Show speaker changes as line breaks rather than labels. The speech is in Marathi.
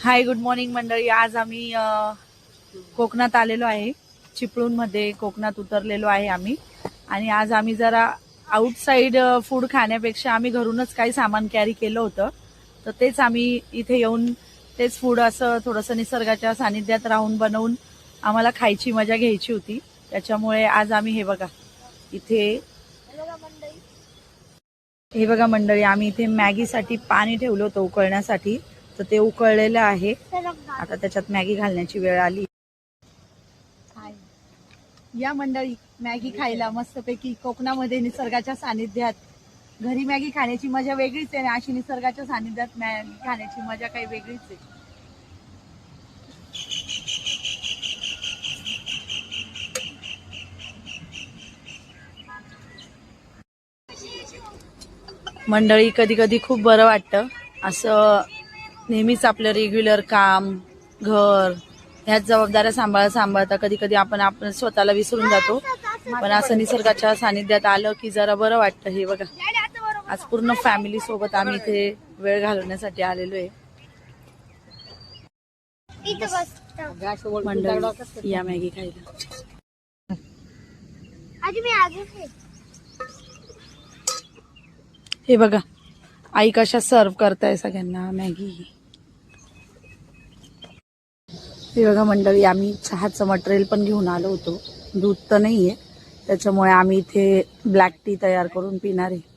हाय, गुड मॉर्निंग मंडळी. आज आम्ही कोकणात आलेलो आहे. चिपळूणमध्ये कोकणात उतरलेलो आहे आम्ही. आणि आज आम्ही जरा आउटसाइड फूड खाण्यापेक्षा आम्ही घरूनच काही सामान कॅरी केलं होतं. तर तेच आम्ही इथे येऊन तेच फूड असं थोडंसं निसर्गाच्या सानिध्यात राहून बनवून आम्हाला खायची मजा घ्यायची होती. त्याच्यामुळे आज आम्ही हे बघा मंडळी आम्ही इथे मॅगीसाठी पाणी ठेवलं होतं उकळण्यासाठी. तर ते उकळलेलं आहे. आता त्याच्यात मॅगी घालण्याची वेळ आली. या मंडळी मॅगी खायला मस्तपैकी कोकणामध्ये निसर्गाच्या सानिध्यात. घरी मॅगी खाण्याची मजा वेगळीच आहे, अशी निसर्गाच्या सानिध्यात मॅगी खाण्याची मजा काही वेगळीच आहे. मंडळी कधी कधी खूप बरं वाटतं. असं नेहमीच आपलं रेग्युलर काम, घर, ह्याच जबाबदाऱ्या सांभाळता कधी कधी आपण स्वतःला विसरून जातो. पण असं निसर्गाच्या सानिध्यात आलं की जरा बरं वाटतं. हे बघा, आज पूर्ण फॅमिली सोबत आम्ही इथे वेळ घालवण्यासाठी आलेलो आहे. मंडळी या मॅगी खायला. हे बघा आई कशा सर्व करताय सगळ्यांना मॅगी. हे बघा मंडळी, आम्ही चहाचं मटेरियल पण घेऊन आलो होतो. दूध तर नाहीये, त्याच्यामुळे आम्ही इथे ब्लॅक टी तयार करून पिणार आहे.